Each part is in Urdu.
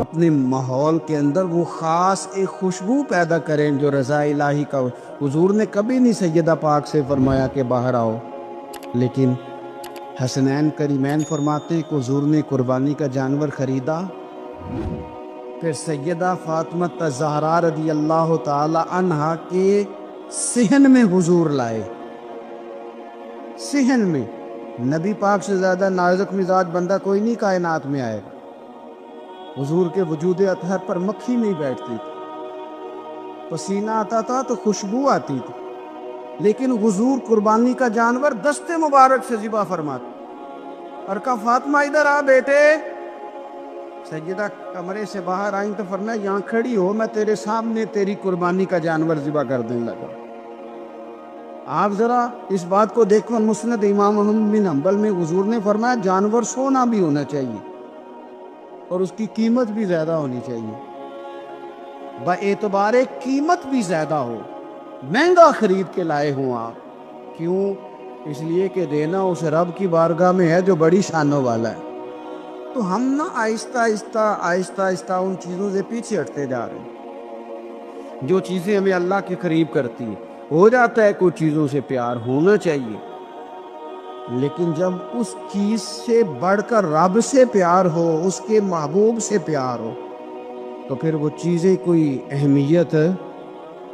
اپنے ماحول کے اندر وہ خاص ایک خوشبو پیدا کریں جو رضا الہی کا حضور نے کبھی نہیں سیدہ پاک سے فرمایا کہ باہر آؤ، لیکن حسنین کریمین فرماتے ہیں کہ حضور نے قربانی کا جانور خریدا، پھر سیدہ فاطمہ الزہرا رضی اللہ تعالی عنہا کے صحن میں حضور لائے۔ صحن میں نبی پاک سے زیادہ نازک مزاج بندہ کوئی نہیں کائنات میں آئے گا۔ حضور کے وجود اطہر پر مکھی نہیں بیٹھتی تھی، پسینہ آتا تھا تو خوشبو آتی تھی، لیکن حضور قربانی کا جانور دست مبارک سے ذبح فرماتے اور کہا فاطمہ ادھر آ بیٹے۔ سیدہ کمرے سے باہر آئیں تو فرمایا یہاں کھڑی ہو، میں تیرے سامنے تیری قربانی کا جانور ذبح کر دینے لگا۔ آپ ذرا اس بات کو دیکھو، مسند امام احمد بن حنبل میں حضور نے فرمایا جانور سونا بھی ہونا چاہیے اور اس کی قیمت بھی زیادہ ہونی چاہیے، با اعتبار قیمت بھی زیادہ ہو، مہنگا خرید کے لائے ہوں آپ۔ کیوں؟ اس لیے کہ دینا اس رب کی بارگاہ میں ہے جو بڑی شانوں والا ہے۔ تو ہم نا آہستہ آہستہ ان چیزوں سے پیچھے ہٹتے جا رہے ہیں جو چیزیں ہمیں اللہ کے قریب کرتی ہیں۔ ہو جاتا ہے کچھ چیزوں سے پیار ہونا چاہیے، لیکن جب اس چیز سے بڑھ کر رب سے پیار ہو، اس کے محبوب سے پیار ہو، تو پھر وہ چیزیں کوئی اہمیت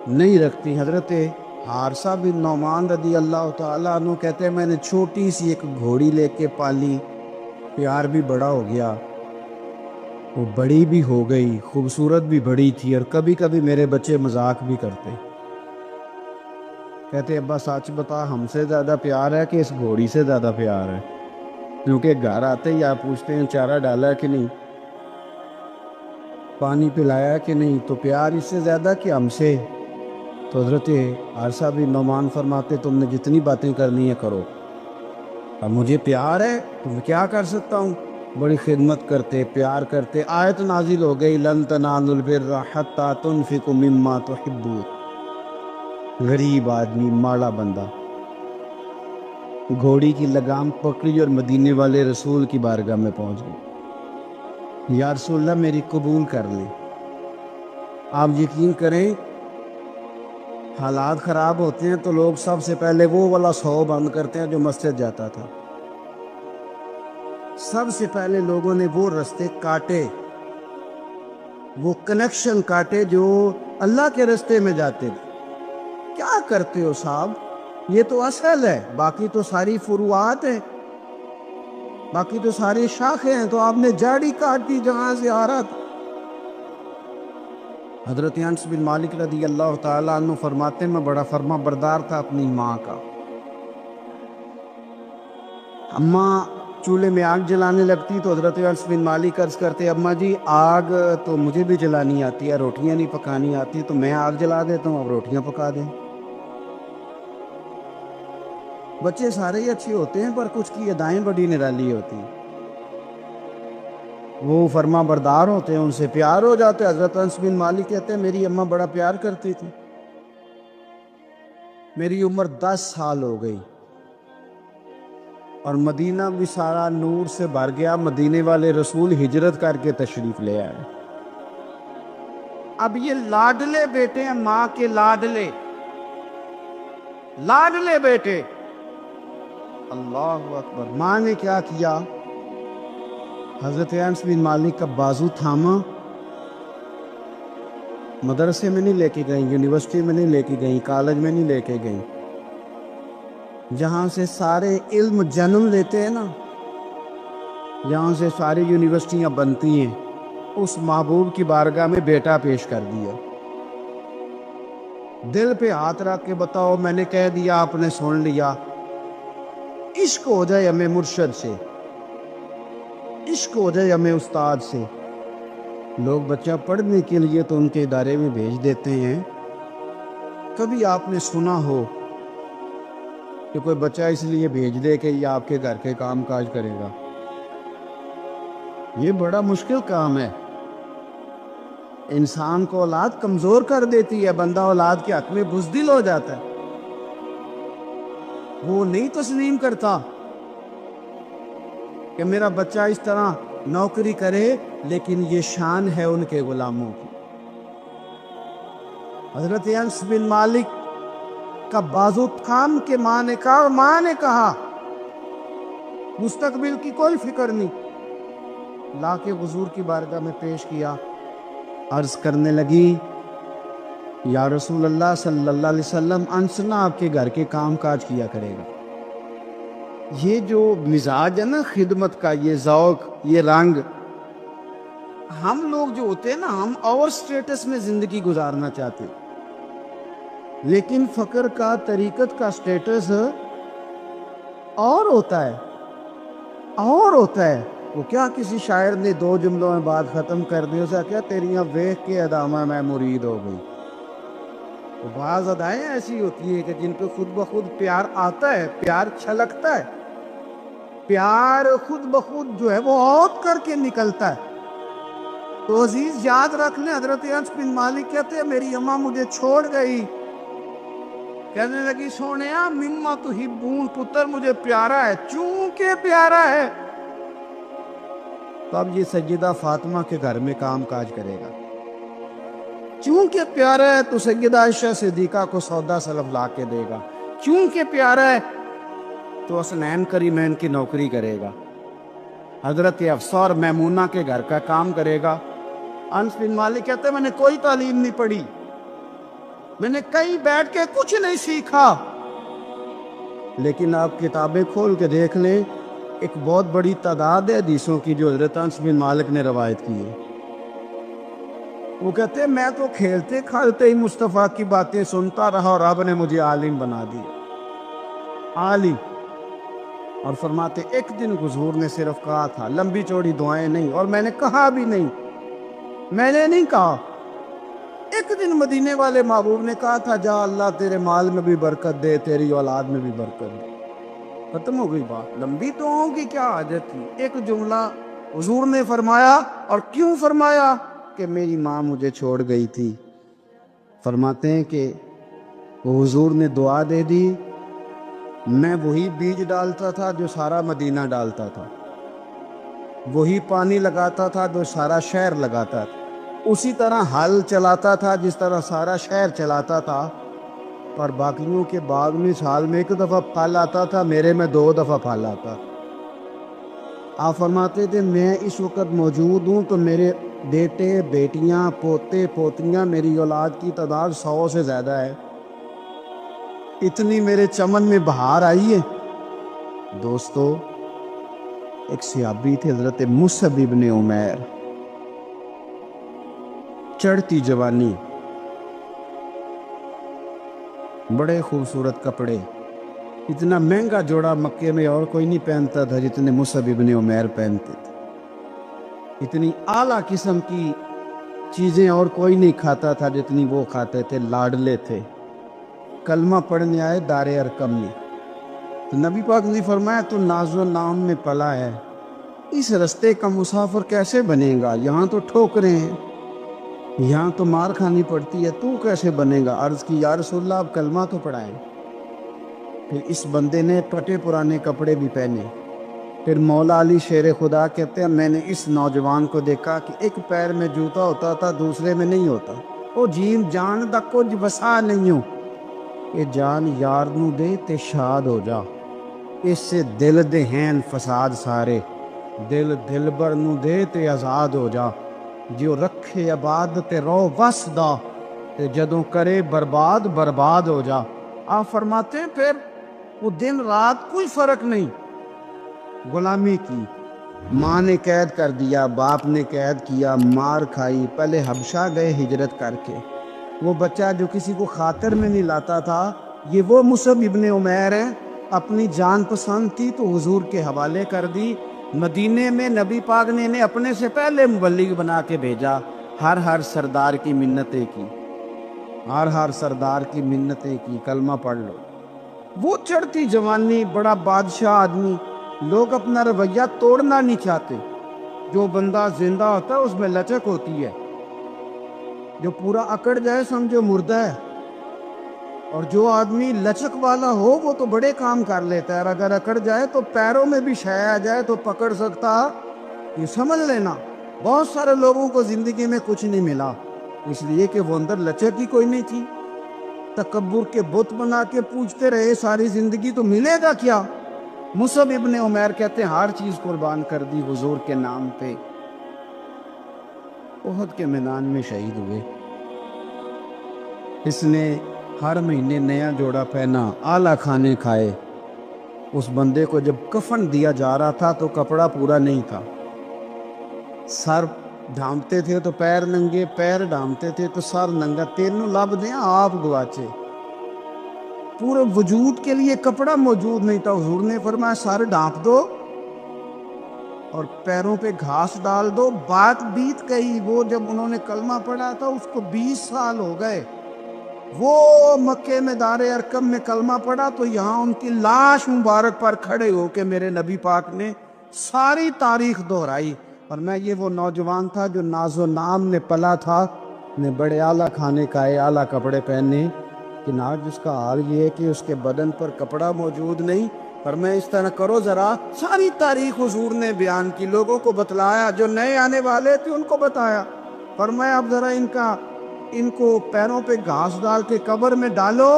نہیں رکھتی۔ حضرت حارثہ بن نعمان رضی اللہ تعالیٰ عنہ کہتے ہیں میں نے چھوٹی سی ایک گھوڑی لے کے پالی، پیار بھی بڑا ہو گیا، وہ بڑی بھی ہو گئی، خوبصورت بھی بڑی تھی، اور کبھی کبھی میرے بچے مذاق بھی کرتے، کہتے ابا سچ بتا ہم سے زیادہ پیار ہے کہ اس گھوڑی سے زیادہ پیار ہے؟ کیونکہ گھر آتے ہی آپ پوچھتے ہیں چارہ ڈالا کہ نہیں، پانی پلایا کہ نہیں، تو پیار اس سے زیادہ کہ ہم سے؟ تو حضرت حارثہ بن نعمان فرماتے تم نے جتنی باتیں کرنی ہے کرو، اب مجھے پیار ہے تو میں کیا کر سکتا ہوں؟ بڑی خدمت کرتے، پیار کرتے، آیت نازل ہو گئی لن تنالوا البر حتی تنفقوا مما تحبون۔ غریب آدمی، ماڑا بندہ، گھوڑی کی لگام پکڑی اور مدینے والے رسول کی بارگاہ میں پہنچ گئی، یا رسول اللہ میری قبول کر لیں۔ آپ یقین کریں حالات خراب ہوتے ہیں تو لوگ سب سے پہلے وہ والا 100 بند کرتے ہیں جو مسجد جاتا تھا، سب سے پہلے لوگوں نے وہ رستے کاٹے، وہ کنیکشن کاٹے جو اللہ کے رستے میں جاتے تھے۔ کیا کرتے ہو صاحب؟ یہ تو اصل ہے، باقی تو ساری فروعات ہیں، باقی تو ساری شاخیں ہیں، تو آپ نے جاڑی کاٹ دی جہاں سے آ رہا تھا۔ حضرت انس بن مالک رضی اللہ تعالیٰ عنہ فرماتے ہیں میں بڑا فرما بردار تھا اپنی ماں کا۔ اماں چولہے میں آگ جلانے لگتی تو حضرت انس بن مالک عرض کرتے اماں جی آگ تو مجھے بھی جلانی آتی ہے، روٹیاں نہیں پکانی آتی، تو میں آگ جلا دیتا ہوں، اب روٹیاں پکا دیں۔ بچے سارے ہی اچھے ہوتے ہیں پر کچھ کی ادائیں بڑی نرالی ہوتی ہیں، وہ فرما بردار ہوتے ہیں، ان سے پیار ہو جاتے۔ حضرت انس بن مالک کہتے ہیں میری اماں بڑا پیار کرتی تھی، میری عمر 10 سال ہو گئی اور مدینہ بھی سارا نور سے بھر گیا، مدینے والے رسول ہجرت کر کے تشریف لے آئے۔ اب یہ لاڈلے بیٹے ہیں، ماں کے لاڈلے بیٹے، اللہ اکبر۔ ماں نے کیا کیا؟ حضرت انس بن مالک کا بازو تھاما، مدرسے میں نہیں لے کے گئیں، یونیورسٹی میں نہیں لے کے گئیں، کالج میں نہیں لے کے گئیں، جہاں سے سارے علم جنم لیتے ہیں نا، جہاں سے ساری یونیورسٹیاں بنتی ہیں، اس محبوب کی بارگاہ میں بیٹا پیش کر دیا۔ دل پہ ہاتھ رکھ کے بتاؤ میں نے کہہ دیا آپ نے سن لیا، عشق ہو جائے ہمیں مرشد سے، عشق ہو جائے ہمیں استاد سے۔ لوگ بچہ پڑھنے کے لیے تو ان کے ادارے میں بھیج دیتے ہیں، کبھی آپ نے سنا ہو کہ کوئی بچہ اس لیے بھیج دے کہ یہ آپ کے گھر کے کام کاج کرے گا؟ یہ بڑا مشکل کام ہے، انسان کو اولاد کمزور کر دیتی ہے، بندہ اولاد کے حق میں بزدل ہو جاتا ہے، وہ نہیں تسلیم کرتا۔ کہ میرا بچہ اس طرح نوکری کرے، لیکن یہ شان ہے ان کے غلاموں کی۔ حضرت انس بن مالک کا بازو تھام کے ماں نے کہا، اور ماں نے کہا مستقبل کی کوئی فکر نہیں، لا کے حضور کی بارگاہ میں پیش کیا، عرض کرنے لگی یا رسول اللہ صلی اللہ علیہ وسلم، انس نہ آپ کے گھر کے کام کاج کیا کرے گا۔ یہ جو مزاج ہے نا خدمت کا، یہ ذوق، یہ رنگ، ہم لوگ جو ہوتے ہیں نا، ہم اور سٹیٹس میں زندگی گزارنا چاہتے ہیں، لیکن فقر کا، طریقت کا سٹیٹس اور ہوتا ہے، اور ہوتا ہے۔ وہ کیا کسی شاعر نے 2 جملوں میں بات ختم کر دی، اسے کیا تیریاں ویکھ کے ادامہ میں مرید ہو گئی۔ تو بعض ادائیں ایسی ہوتی ہیں کہ جن پہ خود بخود پیار آتا ہے، پیار چھلکتا ہے، پیار خود بخود جو ہے وہ عود کر کے نکلتا ہے۔ تو عزیز یاد رکھ لیں، حضرت انس بن مالک کہتے ہیں میری اماں مجھے چھوڑ گئی، کہنے لگی سونیا مما تحبون، پتر مجھے پیارا ہے، چونکہ پیارا ہے تو اب یہ سیدہ فاطمہ کے گھر میں کام کاج کرے گا، چونکہ پیارا ہے تو سیدہ عائشہ صدیقہ کو سودا سلف لا کے دے گا، چونکہ پیارا ہے تو حسنین کریمین کی نوکری کرے گا، حضرت حفصہ اور میمونہ کے گھر کا کام کرے گا۔ انس بن مالک کہتے ہیں میں نے کوئی تعلیم نہیں پڑھی، میں نے کہیں بیٹھ کے کچھ نہیں سیکھا، لیکن آپ کتابیں کھول کے دیکھ لیں، ایک بہت بڑی تعداد ہے حدیثوں کی جو حضرت انس بن مالک نے روایت کی ہے۔ وہ کہتے ہیں میں تو کھیلتے کھالتے ہی مصطفیٰ کی باتیں سنتا رہا اور رب نے مجھے عالم بنا دیا، عالم۔ اور فرماتے ایک دن حضور نے صرف کہا تھا، لمبی چوڑی دعائیں نہیں، اور میں نے کہا بھی نہیں، میں نے نہیں کہا، ایک دن مدینے والے محبوب نے کہا تھا جا اللہ تیرے مال میں بھی برکت دے، تیری اولاد میں بھی برکت دے، ختم ہو گئی بات۔ لمبی دعاؤں کی کیا حاجت تھی؟ ایک جملہ حضور نے فرمایا، اور کیوں فرمایا؟ کہ میری ماں مجھے چھوڑ گئی تھی۔ فرماتے ہیں کہ وہ حضور نے دعا دے دی، میں وہی بیج ڈالتا تھا جو سارا مدینہ ڈالتا تھا، وہی پانی لگاتا تھا جو سارا شہر لگاتا تھا، اسی طرح حل چلاتا تھا جس طرح سارا شہر چلاتا تھا، پر باقیوں کے باغ میں سال میں 1 دفعہ پھل آتا تھا، میرے میں 2 دفعہ پھل آتا۔ آپ فرماتے تھے میں اس وقت موجود ہوں تو میرے بیٹے بیٹیاں پوتے پوتیاں میری اولاد کی تعداد 100 سے زیادہ ہے، اتنی میرے چمن میں بہار آئی ہے۔ دوستو، ایک صحابی تھے حضرت مصعب ابن عمیر، چڑھتی جوانی، بڑے خوبصورت کپڑے، اتنا مہنگا جوڑا مکے میں اور کوئی نہیں پہنتا تھا جتنے مصعب ابن عمیر پہنتے تھے، اتنی اعلیٰ قسم کی چیزیں اور کوئی نہیں کھاتا تھا جتنی وہ کھاتے تھے، لاڈلے تھے۔ کلمہ پڑھنے آئے دار ارقم میں، تو نبی پاک نے فرمایا تو ناز و نام میں پلا ہے، اس رستے کا مسافر کیسے بنے گا؟ یہاں تو ٹھوکریں ہیں، یہاں تو مار کھانی پڑتی ہے، تو کیسے بنے گا؟ عرض کی یا رسول اللہ آپ کلمہ تو پڑھائیں۔ پھر اس بندے نے پھٹے پرانے کپڑے بھی پہنے۔ پھر مولا علی شیر خدا کہتے ہیں میں نے اس نوجوان کو دیکھا کہ ایک پیر میں جوتا ہوتا تھا دوسرے میں نہیں ہوتا، او جیم جان دا کچھ وسا نہیں ہو، یہ جان یار نو دے تے شاد ہو جا، اس سے دل دے ہیں فساد سارے، دل دلبر نو دے تے آزاد ہو جا، جو رکھے آباد تے رو وس دا، تے جدوں کرے برباد برباد ہو جا۔ آپ فرماتے ہیں پھر وہ دن رات کوئی فرق نہیں، غلامی کی، ماں نے قید کر دیا، باپ نے قید کیا، مار کھائی، پہلے حبشہ گئے ہجرت کر کے، وہ بچہ جو کسی کو خاطر میں نہیں لاتا تھا، یہ وہ مصعب ابن عمیر ہیں، اپنی جان پسند تھی تو حضور کے حوالے کر دی، مدینے میں نبی پاک نے انہیں اپنے سے پہلے مبلغ بنا کے بھیجا، ہر سردار کی منتیں کی، ہر سردار کی منتیں کی، کلمہ پڑھ لو۔ وہ چڑھتی جوانی، بڑا بادشاہ آدمی، لوگ اپنا رویہ توڑنا نہیں چاہتے، جو بندہ زندہ ہوتا ہے اس میں لچک ہوتی ہے، جو پورا اکڑ جائے سمجھو مردہ ہے۔ اور جو آدمی لچک والا ہو وہ تو بڑے کام کر لیتا ہے، اور اگر اکڑ جائے تو پیروں میں بھی شے آ جائے تو پکڑ سکتا، یہ سمجھ لینا۔ بہت سارے لوگوں کو زندگی میں کچھ نہیں ملا، اس لیے کہ وہ اندر لچک ہی کوئی نہیں تھی۔ تکبر کے بت بنا کے پوچھتے رہے ساری زندگی تو ملے گا کیا؟ مصعب ابن عمیر کہتے ہیں ہر چیز قربان کر دی حضور کے نام پہ، احد کے میدان میں شہید ہوئے۔ اس نے ہر مہینے نیا جوڑا پہنا، اعلیٰ کھانے کھائے۔ اس بندے کو جب کفن دیا جا رہا تھا تو کپڑا پورا نہیں تھا، سر ڈھانپتے تھے تو پیر ننگے، پیر ڈھانپتے تھے تو سر ننگا، تینوں لب دیں آپ گواچے، پورے وجود کے لیے کپڑا موجود نہیں تھا۔ حضور نے فرمایا سر ڈھانپ دو اور پیروں پہ گھاس ڈال دو۔ بات بیت گئی، وہ جب انہوں نے کلمہ پڑھا تھا اس کو 20 سال ہو گئے، وہ مکے میں دار ارقم میں کلمہ پڑھا تو یہاں ان کی لاش مبارک پر کھڑے ہو کے میرے نبی پاک نے ساری تاریخ دہرائی۔ اور میں یہ وہ نوجوان تھا جو ناز و نام میں پلا تھا، نے بڑے اعلیٰ کھانے کھائے، اعلیٰ کپڑے پہنے، کہ آج اس کا حال یہ ہے کہ اس کے بدن پر کپڑا موجود نہیں۔ پر میں اس طرح کرو ذرا، ساری تاریخ حضور نے بیان کی، لوگوں کو بتلایا، جو نئے آنے والے تھے ان کو بتایا۔ فرمایا اب ذرا ان کو پیروں پہ گھاس ڈال کے قبر میں ڈالو،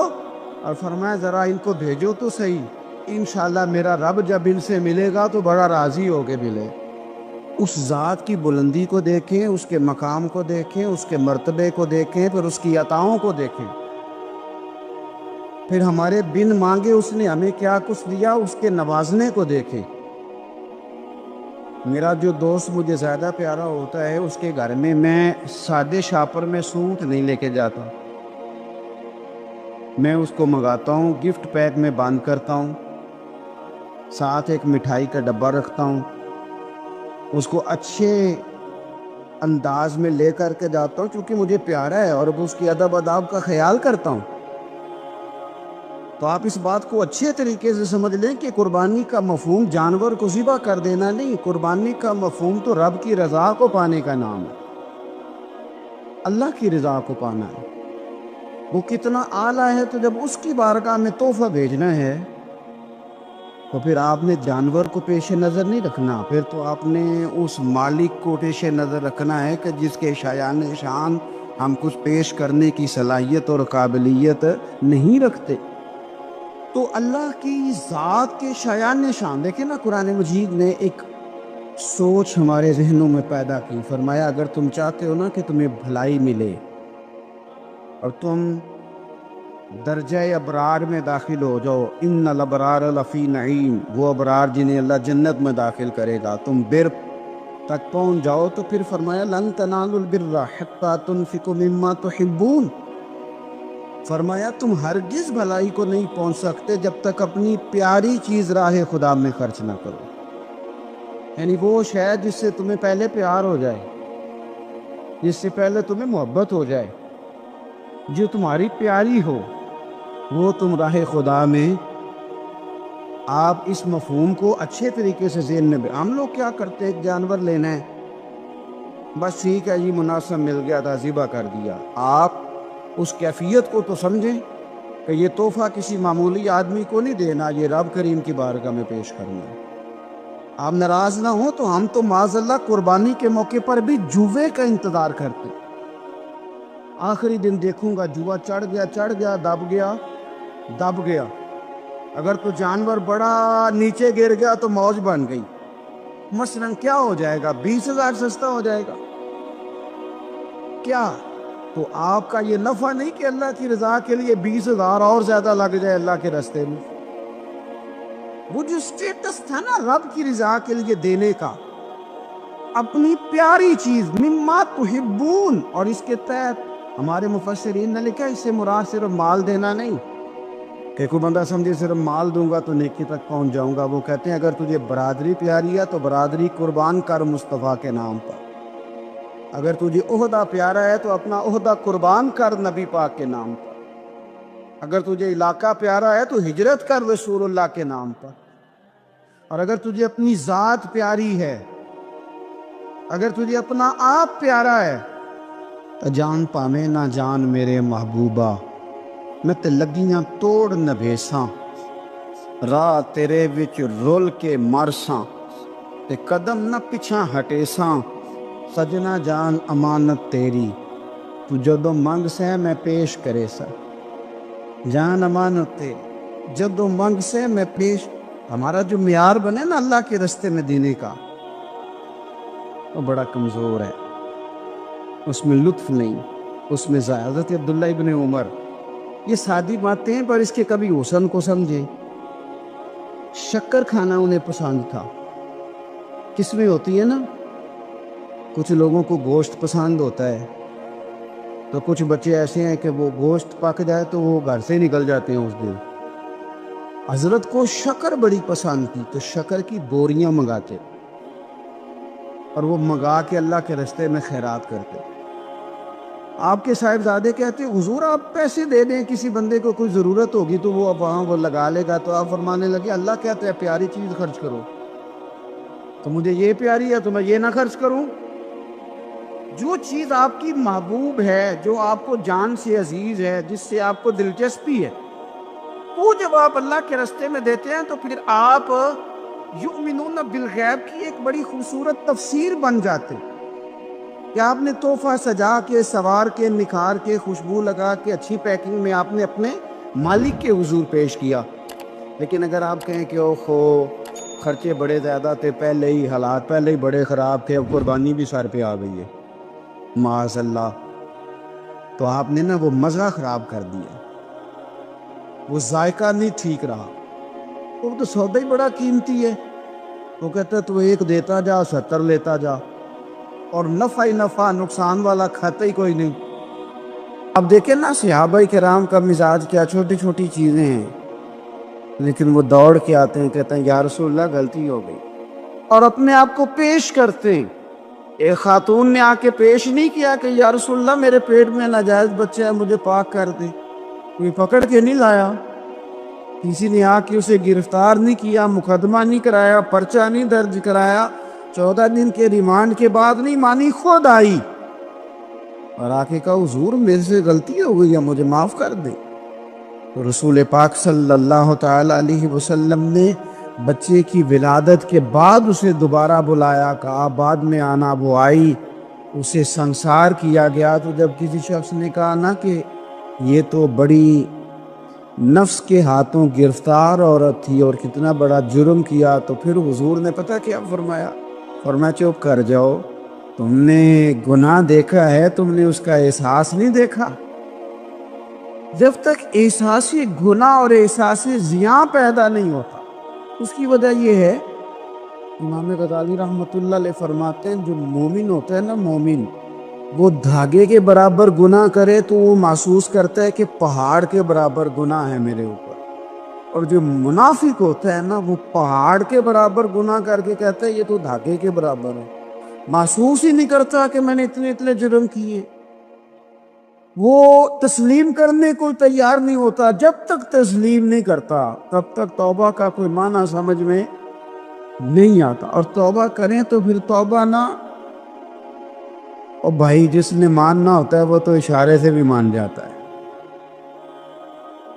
اور فرمایا ذرا ان کو بھیجو تو صحیح، انشاءاللہ میرا رب جب ان سے ملے گا تو بڑا راضی ہو کے ملے۔ اس ذات کی بلندی کو دیکھیں، اس کے مقام کو دیکھیں، اس کے مرتبے کو دیکھیں، پھر اس کی عطاؤں کو دیکھیں، پھر ہمارے بن مانگے اس نے ہمیں کیا کچھ دیا، اس کے نوازنے کو دیکھیں۔ میرا جو دوست مجھے زیادہ پیارا ہوتا ہے اس کے گھر میں میں سادے شاپر میں سوٹ نہیں لے کے جاتا، میں اس کو منگاتا ہوں، گفٹ پیک میں بند کرتا ہوں، ساتھ ایک مٹھائی کا ڈبہ رکھتا ہوں، اس کو اچھے انداز میں لے کر کے جاتا ہوں کیونکہ مجھے پیارا ہے اور اس کی ادب آداب کا خیال کرتا ہوں۔ تو آپ اس بات کو اچھے طریقے سے سمجھ لیں کہ قربانی کا مفہوم جانور کو ذبح کر دینا نہیں، قربانی کا مفہوم تو رب کی رضا کو پانے کا نام ہے، اللہ کی رضا کو پانا ہے۔ وہ کتنا اعلیٰ ہے، تو جب اس کی بارگاہ میں تحفہ بھیجنا ہے تو پھر آپ نے جانور کو پیش نظر نہیں رکھنا، پھر تو آپ نے اس مالک کو پیش نظر رکھنا ہے کہ جس کے شایان شان ہم کچھ پیش کرنے کی صلاحیت اور قابلیت نہیں رکھتے۔ تو اللہ کی ذات کے شایان شان دیکھیں نا، قرآن مجید نے ایک سوچ ہمارے ذہنوں میں پیدا کی، فرمایا اگر تم چاہتے ہو نا کہ تمہیں بھلائی ملے اور تم درجہ ابرار میں داخل ہو جاؤ، ان الابرار لفی نعیم، وہ ابرار جنہیں اللہ جنت میں داخل کرے گا، تم بر تک پہنچ جاؤ، تو پھر فرمایا لن تنالوا البر حتی تنفقوا مما تحبون، فرمایا تم ہرگز بھلائی کو نہیں پہنچ سکتے جب تک اپنی پیاری چیز راہ خدا میں خرچ نہ کرو، یعنی وہ شے جس سے تمہیں پہلے پیار ہو جائے، جس سے پہلے تمہیں محبت ہو جائے، جو تمہاری پیاری ہو، وہ تم راہ خدا میں۔ آپ اس مفہوم کو اچھے طریقے سے ذہن میں ہم لوگ کیا کرتے ہیں، ایک جانور لینا ہے، بس ٹھیک ہے جی مناسب مل گیا تھا ذبح کر دیا۔ آپ اس کیفیت کو تو سمجھیں کہ یہ تحفہ کسی معمولی آدمی کو نہیں دینا، یہ رب کریم کی بارگاہ میں پیش کرنا ہے۔ آپ ناراض نہ ہوں تو ہم تو معاذ اللہ قربانی کے موقع پر بھی جوے کا انتظار کرتے، آخری دن دیکھوں گا جوا چڑھ گیا دب گیا، اگر تو جانور بڑا نیچے گر گیا تو موج بن گئی، مثلاً کیا ہو جائے گا، 20,000 سستا ہو جائے گا کیا؟ تو آپ کا یہ نفع نہیں کہ اللہ کی رضا کے لیے 20,000 اور زیادہ لگ جائے اللہ کے راستے میں۔ وہ جو سٹیٹس تھا نا رب کی رضا کے لیے دینے کا، اپنی پیاری چیز مما تحبون، اور اس کے تحت ہمارے مفسرین نے لکھا اس سے مراد صرف مال دینا نہیں کہ کوئی بندہ سمجھے صرف مال دوں گا تو نیکی تک پہنچ جاؤں گا۔ وہ کہتے ہیں اگر تجھے برادری پیاری ہے تو برادری قربان کر مصطفیٰ کے نام پر، اگر تجھے عہدہ پیارا ہے تو اپنا عہدہ قربان کر نبی پاک کے نام پر، اگر تجھے علاقہ پیارا ہے تو ہجرت کر رسول اللہ کے نام پر، اور اگر تجھے اپنی ذات پیاری ہے، اگر تجھے اپنا آپ پیارا ہے تو جان پامے نہ جان میرے محبوبہ، میں تے لگیاں توڑ نبھیساں، راہ تیرے وچ رول کے مرساں، تے قدم نہ پچھاں ہٹیساں، سجنا جان امانت تیری، تو جدو منگ سے میں پیش کرے سا، جان امانت تیری جدو منگ سے میں پیش۔ ہمارا جو معیار بنے نا اللہ کے رستے میں دینے کا، وہ بڑا کمزور ہے، اس میں لطف نہیں، اس میں حضرت عبداللہ ابن عمر، یہ سادی باتیں ہیں پر اس کے کبھی حسن کو سمجھیں۔ شکر کھانا انہیں پسند تھا، کس میں ہوتی ہے نا، کچھ لوگوں کو گوشت پسند ہوتا ہے، تو کچھ بچے ایسے ہیں کہ وہ گوشت پک جائے تو وہ گھر سے نکل جاتے ہیں اس دن۔ حضرت کو شکر بڑی پسند تھی تو شکر کی بوریاں منگاتے اور وہ منگا کے اللہ کے رستے میں خیرات کرتے۔ آپ کے صاحبزادے کہتے حضور آپ پیسے دے دیں، کسی بندے کو کوئی ضرورت ہوگی تو وہ وہاں وہ لگا لے گا، تو آپ فرمانے لگے اللہ کہتے ہے پیاری چیز خرچ کرو، تو مجھے یہ پیاری ہے تو میں یہ نہ خرچ کروں۔ جو چیز آپ کی محبوب ہے، جو آپ کو جان سے عزیز ہے، جس سے آپ کو دلچسپی ہے، وہ جب آپ اللہ کے رستے میں دیتے ہیں تو پھر آپ یؤمنون بالغیب کی ایک بڑی خوبصورت تفسیر بن جاتے کہ آپ نے تحفہ سجا کے، سوار کے، نکھار کے، خوشبو لگا کے، اچھی پیکنگ میں آپ نے اپنے مالک کے حضور پیش کیا۔ لیکن اگر آپ کہیں کہ اوہو خرچے بڑے زیادہ تھے، پہلے ہی حالات پہلے ہی بڑے خراب تھے، اب قربانی بھی سر پہ آ گئی ہے، معاذ اللہ، تو آپ نے نا وہ مزہ خراب کر دیا، وہ ذائقہ نہیں ٹھیک رہا۔ وہ تو سودا ہی بڑا قیمتی ہے، وہ کہتا ہے تو ایک دیتا جا 70 لیتا جا، اور نفع ہی نفع، نقصان والا کھاتا ہی کوئی نہیں۔ اب دیکھیں نا صحابہ کرام کا مزاج کیا، چھوٹی چھوٹی چیزیں ہیں لیکن وہ دوڑ کے آتے ہیں، کہتے ہیں یا رسول اللہ غلطی ہو گئی، اور اپنے آپ کو پیش کرتے ہیں۔ ایک خاتون نے آ کے پیش نہیں کیا کہ یا رسول اللہ میرے پیٹ میں ناجائز بچہ ہے، مجھے پاک کر دے، کوئی پکڑ کے نہیں لایا، کسی نے آ کے اسے گرفتار نہیں کیا، مقدمہ نہیں کرایا، پرچہ نہیں درج کرایا، 14 دن کے ریمانڈ کے بعد نہیں مانی، خود آئی اور آ کے کہا حضور میرے سے غلطی ہو گئی ہے، مجھے معاف کر دے۔ تو رسول پاک صلی اللہ تعالی علیہ وسلم نے بچے کی ولادت کے بعد اسے دوبارہ بلایا، کہا بعد میں آنا، وہ آئی، اسے سنسار کیا گیا۔ تو جب کسی شخص نے کہا نا کہ یہ تو بڑی نفس کے ہاتھوں گرفتار عورت تھی اور کتنا بڑا جرم کیا، تو پھر حضور نے پتہ کیا فرمایا؟ فرمایا چپ کر جاؤ، تم نے گناہ دیکھا ہے، تم نے اس کا احساس نہیں دیکھا۔ جب تک احساس گناہ اور احساس زیاں پیدا نہیں ہوتا، اس کی وجہ یہ ہے، امام غزالی رحمۃ اللہ علیہ فرماتے ہیں جو مومن ہوتا ہے نا، مومن وہ دھاگے کے برابر گناہ کرے تو وہ محسوس کرتا ہے کہ پہاڑ کے برابر گناہ ہے میرے اوپر، اور جو منافق ہوتا ہے نا وہ پہاڑ کے برابر گناہ کر کے کہتا ہے یہ تو دھاگے کے برابر ہے، محسوس ہی نہیں کرتا کہ میں نے اتنے جرم کیے۔ وہ تسلیم کرنے کو تیار نہیں ہوتا، جب تک تسلیم نہیں کرتا تب تک توبہ کا کوئی معنی سمجھ میں نہیں آتا، اور توبہ کریں تو پھر توبہ نہ، اور بھائی جس نے ماننا ہوتا ہے وہ تو اشارے سے بھی مان جاتا ہے،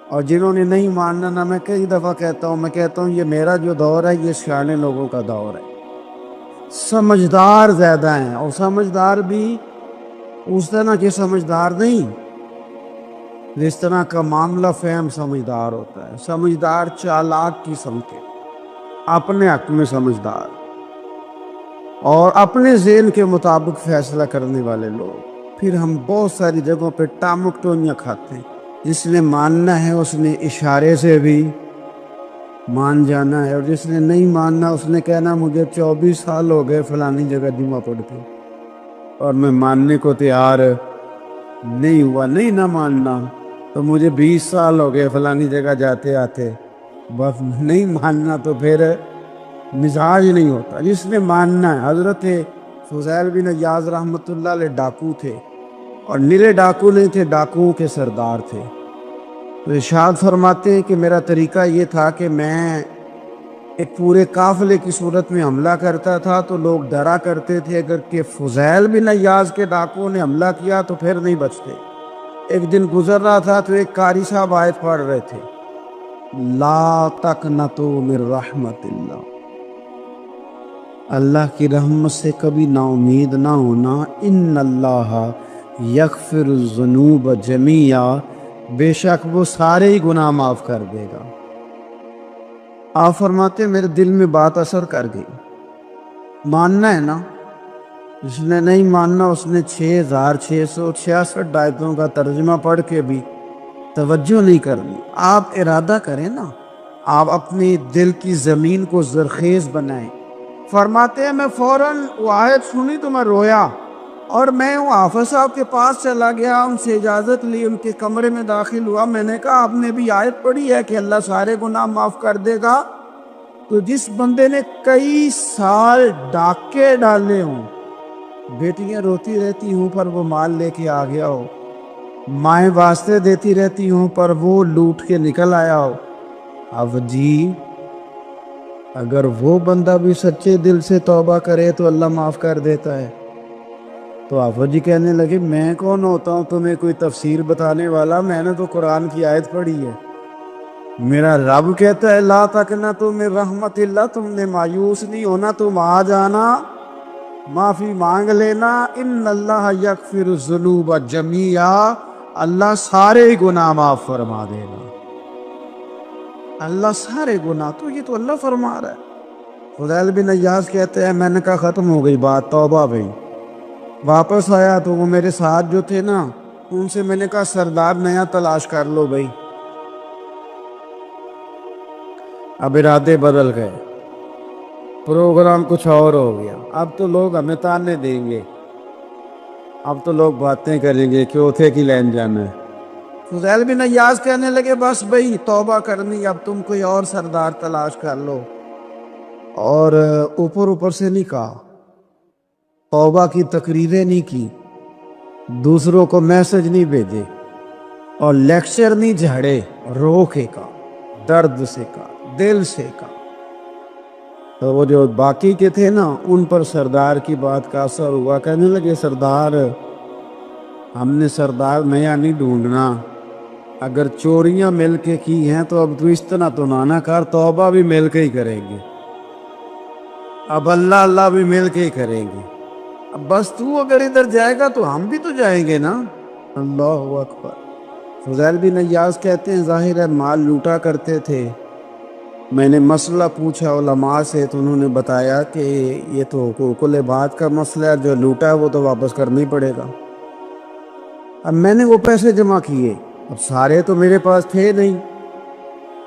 اور جنہوں نے نہیں ماننا نا، میں کئی دفعہ کہتا ہوں یہ میرا جو دور ہے یہ سیانے لوگوں کا دور ہے، سمجھدار زیادہ ہیں، اور سمجھدار بھی اس طرح کے سمجھدار نہیں جس طرح کا معاملہ فہم سمجھدار ہوتا ہے۔ سمجھدار چالاک قسم کے، اپنے حق میں سمجھدار اور اپنے ذہن کے مطابق فیصلہ کرنے والے لوگ۔ پھر ہم بہت ساری جگہوں پہ ٹامک ٹونیاں کھاتے ہیں، جس نے ماننا ہے اس نے اشارے سے بھی مان جانا ہے، اور جس نے نہیں ماننا اس نے کہنا مجھے 24 سال ہو گئے فلانی جگہ جمعہ پڑھتے اور میں ماننے کو تیار نہیں ہوا، نہیں نہ ماننا، تو مجھے 20 سال ہو گئے فلانی جگہ جاتے آتے، بس نہیں ماننا تو پھر مزاج نہیں ہوتا۔ جس نے ماننا ہے، حضرت فضیل بن عیاض رحمۃ اللہ علیہ ڈاکو تھے، اور نرے ڈاکو نہیں تھے، ڈاکوؤں کے سردار تھے، تو ارشاد فرماتے ہیں کہ میرا طریقہ یہ تھا کہ میں ایک پورے قافلے کی صورت میں حملہ کرتا تھا تو لوگ ڈرا کرتے تھے، اگر کہ فضیل بن عیاض کے ڈاکوؤں نے حملہ کیا تو پھر نہیں بچتے، ایک دن گزر رہا تھا تو ایک قاری صاحب آیت پڑھ رہے تھے، لا تقنطوا من رحمت اللہ، اللہ کی رحمت سے کبھی نا امید نہ ہونا، ان اللہ یغفر الذنوب جمیعا، بے شک وہ سارے ہی گناہ معاف کر دے گا۔ آپ فرماتے میرے دل میں بات اثر کر گئی، ماننا ہے نا، جس نے نہیں ماننا اس نے 6666 آیتوں کا ترجمہ پڑھ کے بھی توجہ نہیں کرنی۔ آپ ارادہ کریں نا، آپ اپنی دل کی زمین کو زرخیز بنائیں۔ فرماتے ہیں میں فوراً وہ آیت سنی تو میں رویا، اور میں وہ حافظ صاحب کے پاس چلا گیا، ان سے اجازت لی، ان کے کمرے میں داخل ہوا۔ میں نے کہا آپ نے بھی آیت پڑھی ہے کہ اللہ سارے گناہ معاف کر دے گا؟ تو جس بندے نے کئی سال ڈاکے ڈالے ہوں، بیٹیاں روتی رہتی ہوں پر وہ مال لے کے آ گیا ہو، مائیں واسطے دیتی رہتی ہوں پر وہ لوٹ کے نکل آیا ہو، اب جی اگر وہ بندہ بھی سچے دل سے توبہ کرے تو اللہ معاف کر دیتا ہے۔ تو آفت جی کہنے لگے میں کون ہوتا ہوں تمہیں کوئی تفسیر بتانے والا، میں نے تو قرآن کی آیت پڑھی ہے، میرا رب کہتا ہے لا تقنطوا من رحمت اللہ، تم نے مایوس نہیں ہونا، تم آ جانا، معافی مانگ لینا، ان اللہ یغفر الذنوب جمیعا، اللہ سارے گناہ معاف فرما دے گا، اللہ سارے گناہ، تو یہ تو اللہ فرما رہا ہے۔ فضیل بن عیاض کہتے ہیں میں نے کہا ختم ہو گئی بات، توبہ بھائی۔ واپس آیا تو وہ میرے ساتھ جو تھے نا، ان سے میں نے کہا سردار نیا تلاش کر لو بھائی۔ اب ارادے بدل گئے، پروگرام کچھ اور ہو گیا، اب تو لوگ ہمیں تانے دیں گے، اب تو لوگ باتیں کریں گے کہ اوتھے کی لین جانا ہے۔ فضیل بن عیاض کہنے لگے بس بھائی توبہ کرنی، اب تم کوئی اور سردار تلاش کر لو، اور اوپر سے نہیں کہا، توبہ کی تقریریں نہیں کی، دوسروں کو میسج نہیں بھیجے، اور لیکچر نہیں جھاڑے، رو کے کہا، درد سے کہا، دل سے کہا۔ تو وہ جو باقی کے تھے نا ان پر سردار کی بات کا اثر ہوا، کہنے لگے سردار ہم نے سردار نیا نہیں ڈھونڈنا، اگر چوریاں مل کے کی ہیں تو اب تو اس طرح تو نہ کر، توبہ بھی مل کے ہی کریں گے، اب اللہ اللہ بھی مل کے ہی کریں گے، اب بس تو اگر ادھر جائے گا تو ہم بھی تو جائیں گے نا۔ اللہ اکبر۔ فضیل بن عیاض کہتے ہیں ظاہر ہے مال لوٹا کرتے تھے، میں نے مسئلہ پوچھا علماء سے تو انہوں نے بتایا کہ یہ تو حقوق العباد کا مسئلہ ہے، جو لوٹا ہے وہ تو واپس کرنا ہی پڑے گا۔ اب میں نے وہ پیسے جمع کیے، اب سارے تو میرے پاس تھے نہیں،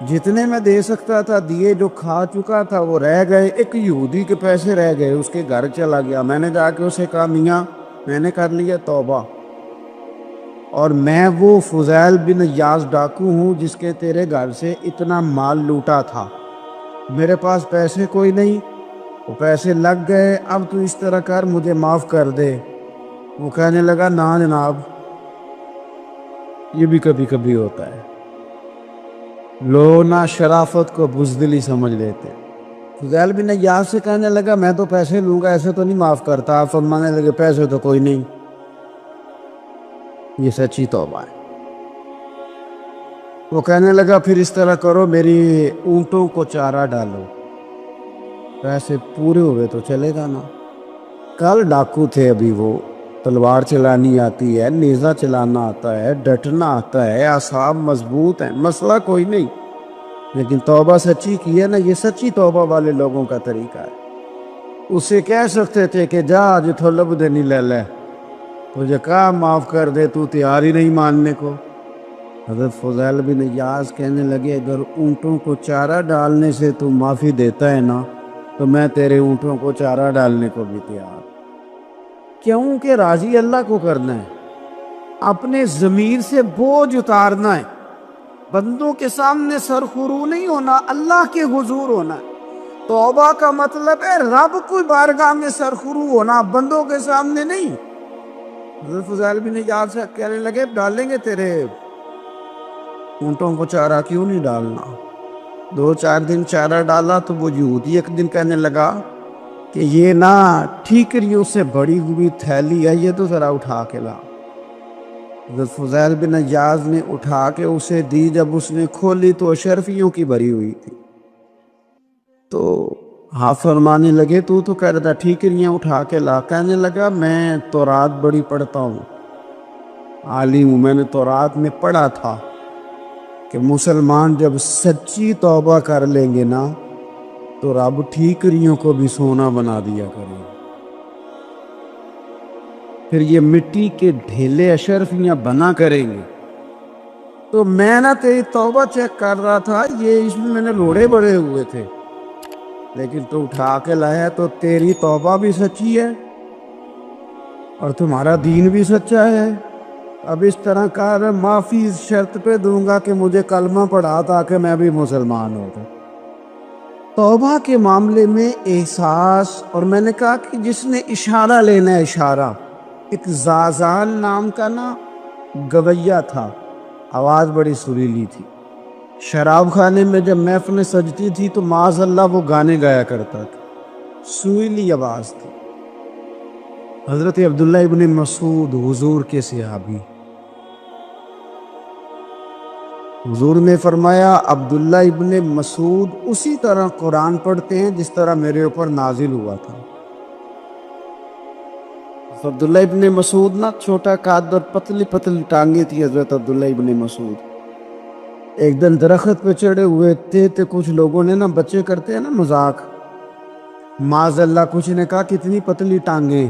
جتنے میں دے سکتا تھا دیے، جو کھا چکا تھا وہ رہ گئے، ایک یہودی کے پیسے رہ گئے، اس کے گھر چلا گیا، میں نے جا کے اسے کہا میاں میں نے کر لیا توبہ، اور میں وہ فضیل بن عیاض ڈاکو ہوں جس کے تیرے گھر سے اتنا مال لوٹا تھا، میرے پاس پیسے کوئی نہیں، وہ پیسے لگ گئے، اب تو اس طرح کر مجھے معاف کر دے۔ وہ کہنے لگا نا جناب، یہ بھی کبھی کبھی ہوتا ہے، لوگ نہ شرافت کو بزدلی سمجھ لیتے۔ فضیل بن عیاض سے کہنے لگا میں تو پیسے لوں گا، ایسے تو نہیں معاف کرتا، آپ فرمانے لگے پیسے تو کوئی نہیں، یہ سچی توبہ ہے۔ وہ کہنے لگا پھر اس طرح کرو، میری اونٹوں کو چارہ ڈالو، پیسے پورے ہوئے تو چلے گا نا۔ کل ڈاکو تھے، ابھی وہ تلوار چلانی آتی ہے، نیزہ چلانا آتا ہے، ڈٹنا آتا ہے، اعصاب مضبوط ہیں، مسئلہ کوئی نہیں، لیکن توبہ سچی کی ہے نا، یہ سچی توبہ والے لوگوں کا طریقہ ہے۔ اسے کہہ سکتے تھے کہ جا آج تھولب دینی لے لے، تجھے کہا معاف کر دے، تو تیار ہی نہیں ماننے کو۔ حضرت فضیل بن عیاض کہنے لگے اگر اونٹوں کو چارہ ڈالنے سے تو معافی دیتا ہے نا تو میں تیرے اونٹوں کو چارہ ڈالنے کو بھی تیار، کیوں کہ راضی اللہ کو کرنا ہے، اپنے ضمیر سے بوجھ اتارنا ہے، بندوں کے سامنے سرخرو نہیں ہونا، اللہ کے حضور ہونا ہے۔ توبہ کا مطلب ہے رب کی بارگاہ میں سرخرو ہونا، بندوں کے سامنے نہیں۔ حضرت فضیل بن عیاض سے کہنے لگے ڈالیں گے تیرے اونٹوں کو چارہ، کیوں نہیں ڈالنا؟ 2-4 دن چارہ ڈالا تو وہ یہودی ایک دن کہنے لگا کہ یہ نا ٹھیکریوں سے بڑی ہوئی تھیلی ہے، یہ تو ذرا اٹھا کے لا۔ حضرت فضیل بن عیاض نے اٹھا کے اسے دی، جب اس نے کھولی تو اشرفیوں کی بھری ہوئی تھی۔ تو آپ فرمانے لگے تو کہہ رہا تھا ٹھیکریاں اٹھا کے لا۔ کہنے لگا میں تورات بڑی پڑھتا ہوں، عالم ہوں، میں نے تورات میں پڑھا تھا کہ مسلمان جب سچی توبہ کر لیں گے نا تو رب ٹھیکریوں کو بھی سونا بنا دیا کرے، پھر یہ مٹی کے ڈھیلے اشرفیاں بنا کریں گے۔ تو میں نا تیری توبہ چیک کر رہا تھا، یہ اس میں نے روڑے بڑے ہوئے تھے، لیکن تو اٹھا کے لایا تو تیری توبہ بھی سچی ہے اور تمہارا دین بھی سچا ہے۔ اب اس طرح کر، معافی اس شرط پہ دوں گا کہ مجھے کلمہ پڑھا تاکہ میں بھی مسلمان ہو جاؤں۔ توبہ کے معاملے میں احساس، اور میں نے کہا کہ جس نے اشارہ لینا ہے اشارہ، ایک زازان نام کا نا گویا تھا، آواز بڑی سریلی تھی، شراب خانے میں جب محفلیں سجتی تھی تو معاذ اللہ وہ گانے گایا کرتا تھا، سریلی آواز تھی۔ حضرت عبداللہ ابن مسعود حضور کے صحابی، حضور نے فرمایا عبداللہ ابن مسعود اسی طرح قرآن پڑھتے ہیں جس طرح میرے اوپر نازل ہوا تھا۔ عبداللہ ابن مسعود نا چھوٹا قد اور پتلی پتلی ٹانگیں تھی حضرت عبداللہ ابن مسعود۔ ایک دن درخت پہ چڑھے ہوئے تھے تو کچھ لوگوں نے نا، بچے کرتے ہیں نا مذاق، معاذ اللہ کچھ نے کہا کتنی پتلی ٹانگیں۔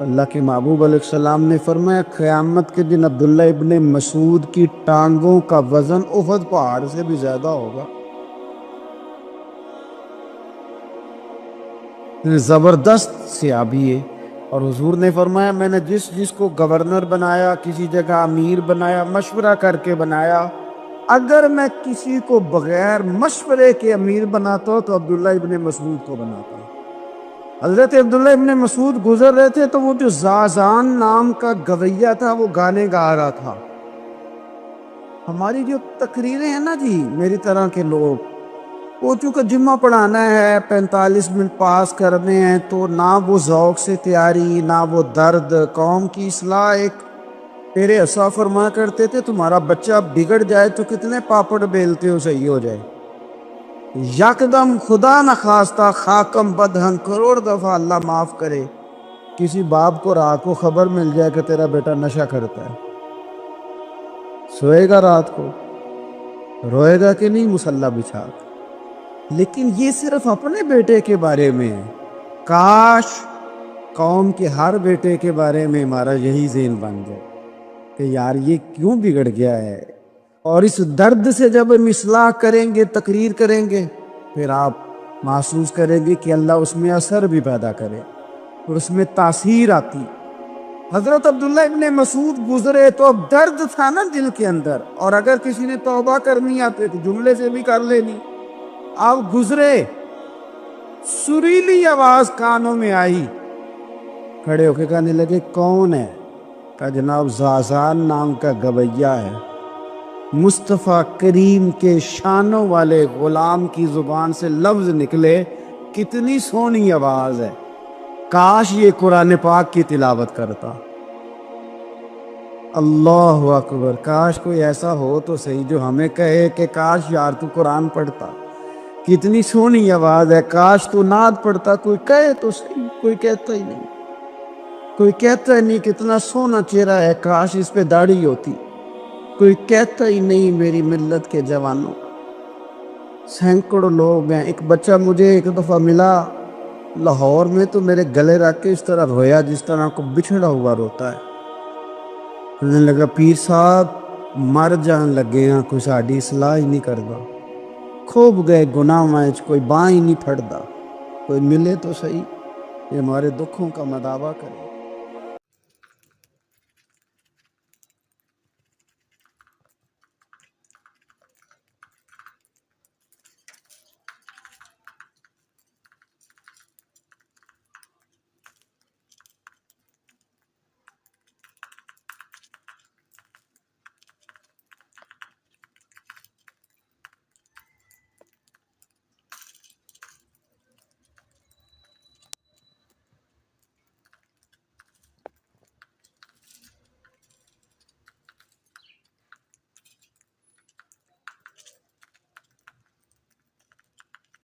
اللہ کے محبوب علیہ السلام نے فرمایا قیامت کے دن عبداللہ ابن مسعود کی ٹانگوں کا وزن احد پہاڑ سے بھی زیادہ ہوگا۔ زبردست صحابی ہے، اور حضور نے فرمایا میں نے جس کو گورنر بنایا، کسی جگہ امیر بنایا، مشورہ کر کے بنایا، اگر میں کسی کو بغیر مشورے کے امیر بناتا ہوں تو عبداللہ ابن مسعود کو بناتا ہوں۔ حضرت عبداللہ ابن مسعود گزر رہے تھے تو وہ جو زازان نام کا گویا تھا وہ گانے گا رہا تھا۔ ہماری جو تقریریں ہیں نا جی، میری طرح کے لوگ، وہ چونکہ جمعہ پڑھانا ہے، 45 منٹ پاس کرنے ہیں، تو نہ وہ ذوق سے تیاری، نہ وہ درد، قوم کی اصلاح۔ ایک میرے اسا فرمایا کرتے تھے تمہارا بچہ بگڑ جائے تو کتنے پاپڑ بیلتے ہو صحیح ہو جائے؟ یکدم خدا نخواستہ خاکم بدہن کروڑ دفعہ اللہ معاف کرے، کسی باپ کو رات کو خبر مل جائے کہ تیرا بیٹا نشہ کرتا ہے، سوئے گا رات کو؟ روئے گا کہ نہیں مصلی بچھا کے؟ لیکن یہ صرف اپنے بیٹے کے بارے میں ہے۔ کاش قوم کے ہر بیٹے کے بارے میں ہمارا یہی ذہن بن جائے کہ یار یہ کیوں بگڑ گیا ہے، اور اس درد سے جب ہم اصلاح کریں گے، تقریر کریں گے، پھر آپ محسوس کریں گے کہ اللہ اس میں اثر بھی پیدا کرے اور اس میں تاثیر آتی۔ حضرت عبداللہ ابن مسعود گزرے تو اب درد تھا نا دل کے اندر، اور اگر کسی نے توبہ کرنی آتے تو جملے سے بھی کر لینی۔ اب گزرے، سریلی آواز کانوں میں آئی، کھڑے ہو کے کہنے لگے کون ہے؟ کہا جناب زازان نام کا گویا ہے، مصطفیٰ کریم کے شانوں والے غلام کی زبان سے لفظ نکلے، کتنی سونی آواز ہے، کاش یہ قرآن پاک کی تلاوت کرتا۔ اللہ اکبر، کاش کوئی ایسا ہو تو صحیح جو ہمیں کہے کہ کاش یار تو قرآن پڑھتا، کتنی سونی آواز ہے، کاش تو نعت پڑھتا۔ کوئی کہے تو صحیح، کوئی کہتا ہی نہیں، کوئی کہتا ہی نہیں کتنا سونا چہرہ ہے، کاش اس پہ داڑھی ہوتی، کوئی کہتا ہی نہیں میری ملت کے جوانوں۔ سینکڑوں لوگ ہیں۔ ایک بچہ مجھے ایک دفعہ ملا لاہور میں تو میرے گلے رکھ کے اس طرح رویا جس طرح کو بچھڑا ہوا روتا ہے۔ کہنے لگا پیر صاحب مر جان لگے ہیں، کوئی ساڈی اصلاح ہی نہیں کردا، کھوب گئے گناہ وچ، کوئی باں ہی نہیں پھڑدا، کوئی ملے تو صحیح یہ ہمارے دکھوں کا مداوا کرے۔